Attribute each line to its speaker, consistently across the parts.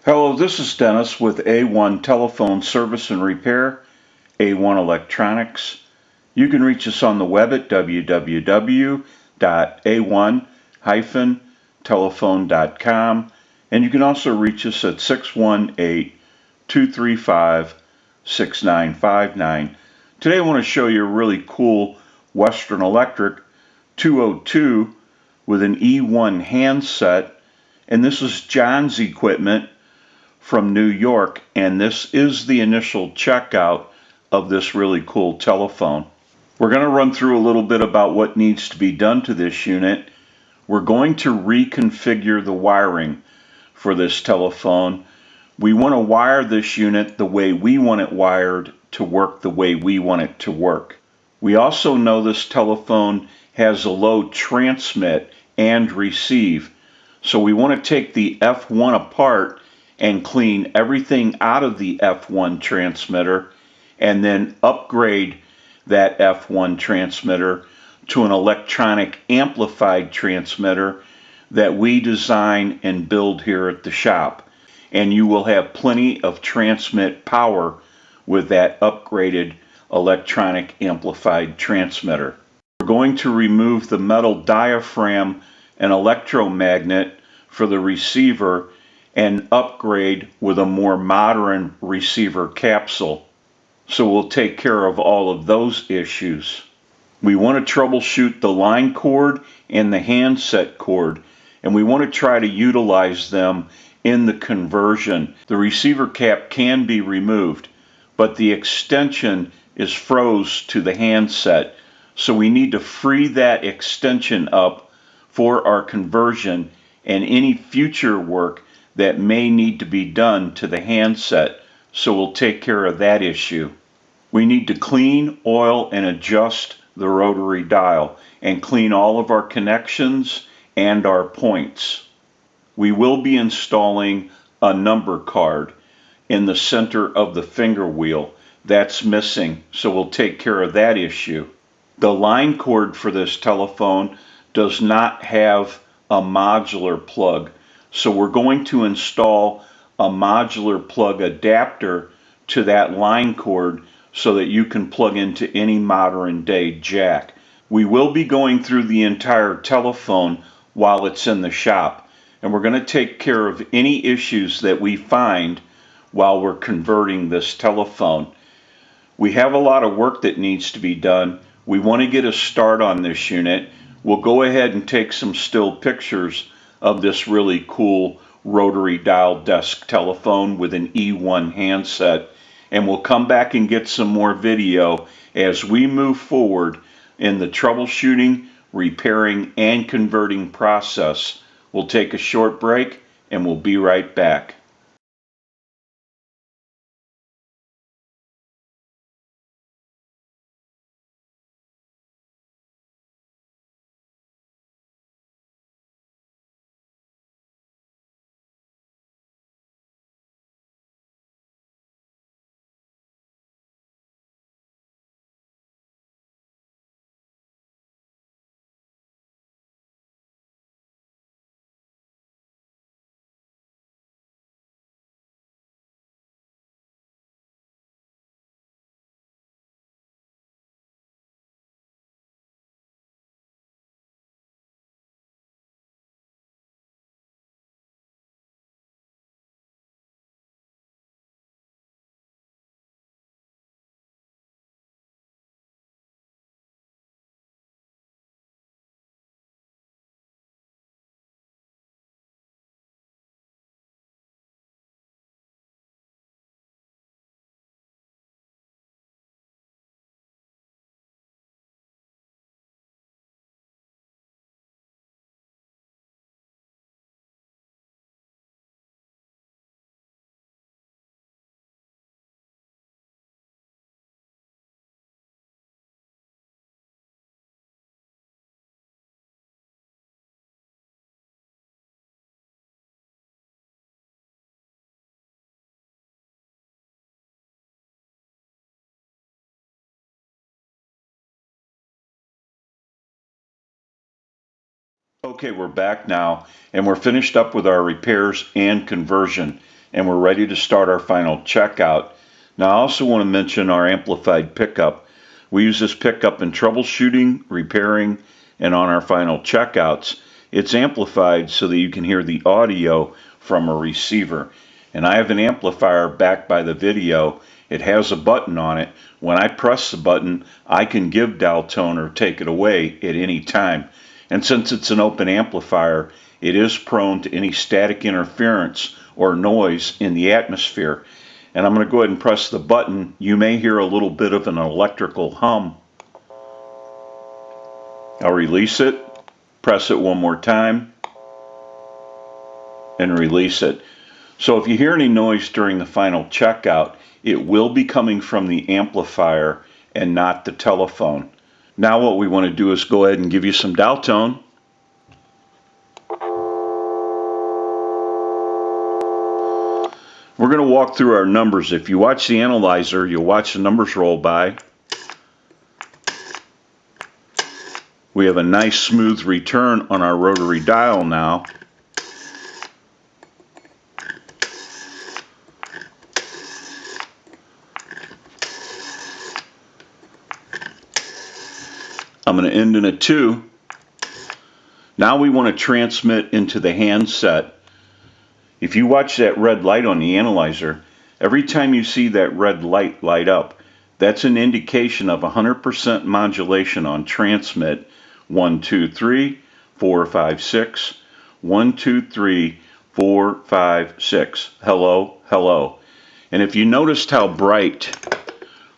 Speaker 1: Hello, this is Dennis with A1 Telephone Service and Repair, A1 Electronics. You can reach us on the web at www.a1-telephone.com, and you can also reach us at 618-235-6959. Today I want to show you a really cool Western Electric 202 with an E1 handset, and this is John's equipment from New York, and this is the initial checkout of this really cool telephone. We're going to run through a little bit about what needs to be done to this unit. We're going to reconfigure the wiring for this telephone. We want to wire this unit the way we want it wired to work the way we want it to work. We also know this telephone has a low transmit and receive, so we want to take the F1 apart and clean everything out of the F1 transmitter and then upgrade that F1 transmitter to an electronic amplified transmitter that we design and build here at the shop. And you will have plenty of transmit power with that upgraded electronic amplified transmitter. We're going to remove the metal diaphragm and electromagnet for the receiver and upgrade with a more modern receiver capsule. So we'll take care of all of those issues. We want to troubleshoot the line cord and the handset cord, and we want to try to utilize them in the conversion. The receiver cap can be removed, but the extension is froze to the handset, so we need to free that extension up for our conversion and any future work that may need to be done to the handset, so we'll take care of that issue. We need to clean, oil, and adjust the rotary dial and clean all of our connections and our points. We will be installing a number card in the center of the finger wheel. That's missing, so we'll take care of that issue. The line cord for this telephone does not have a modular plug, so we're going to install a modular plug adapter to that line cord so that you can plug into any modern day jack. We will be going through the entire telephone while it's in the shop, and we're going to take care of any issues that we find while we're converting this telephone. We have a lot of work that needs to be done. We want to get a start on this unit. We'll go ahead and take some still pictures of this really cool rotary dial desk telephone with an E1 handset, and we'll come back and get some more video as we move forward in the troubleshooting, repairing, and converting process. We'll take a short break and we'll be right back. Okay, we're back now, and we're finished up with our repairs and conversion. and we're ready to start our final checkout. Now I also want to mention our amplified pickup. We use this pickup in troubleshooting, repairing, and on our final checkouts. It's amplified so that you can hear the audio from a receiver. And I have an amplifier backed by the video. It has a button on it. When I press the button, I can give dial tone or take it away at any time. And since it's an open amplifier, it is prone to any static interference or noise in the atmosphere. And I'm going to go ahead and press the button. You may hear a little bit of an electrical hum. I'll release it, press it one more time, and release it. So if you hear any noise during the final checkout, it will be coming from the amplifier and not the telephone. Now what we want to do is go ahead and give you some dial tone. We're going to walk through our numbers. If you watch the analyzer, you'll watch the numbers roll by. We have a nice smooth return on our rotary dial now. I'm going to end in a 2. Now we want to transmit into the handset. If you watch that red light on the analyzer, every time you see that red light light up, that's an indication of 100% modulation on transmit. 1, 2, 3, 4, 5, 6. 1, 2, 3, 4, 5, 6. Hello, hello. And if you noticed how bright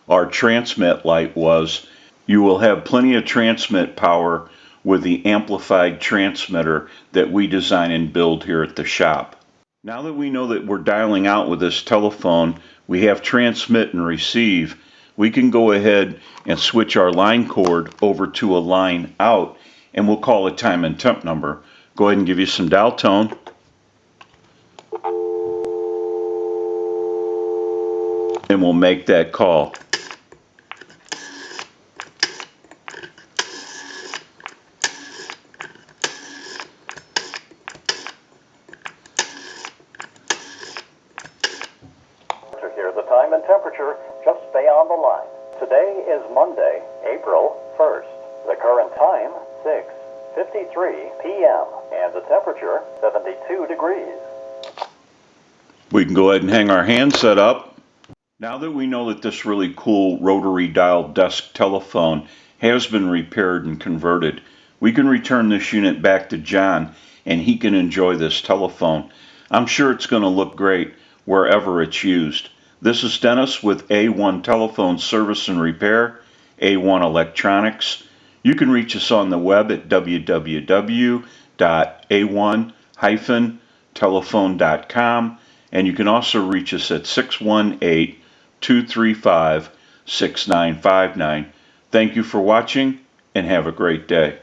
Speaker 1: our transmit light was, you will have plenty of transmit power with the amplified transmitter that we design and build here at the shop. Now that we know that we're dialing out with this telephone, we have transmit and receive, we can go ahead and switch our line cord over to a line out, and we'll call a time and temp number. Go ahead and give you some dial tone. And we'll make that call.
Speaker 2: To hear the time and temperature, just stay on the line. Today is Monday, April 1st. The current time, 6:53 p.m. and the temperature, 72 degrees.
Speaker 1: We can go ahead and hang our handset up. Now that we know that this really cool rotary dial desk telephone has been repaired and converted, we can return this unit back to John and he can enjoy this telephone. I'm sure it's going to look great wherever it's used. This is Dennis with A1 Telephone Service and Repair, A1 Electronics. You can reach us on the web at www.a1-telephone.com, and you can also reach us at 618-235-6959. Thank you for watching and have a great day.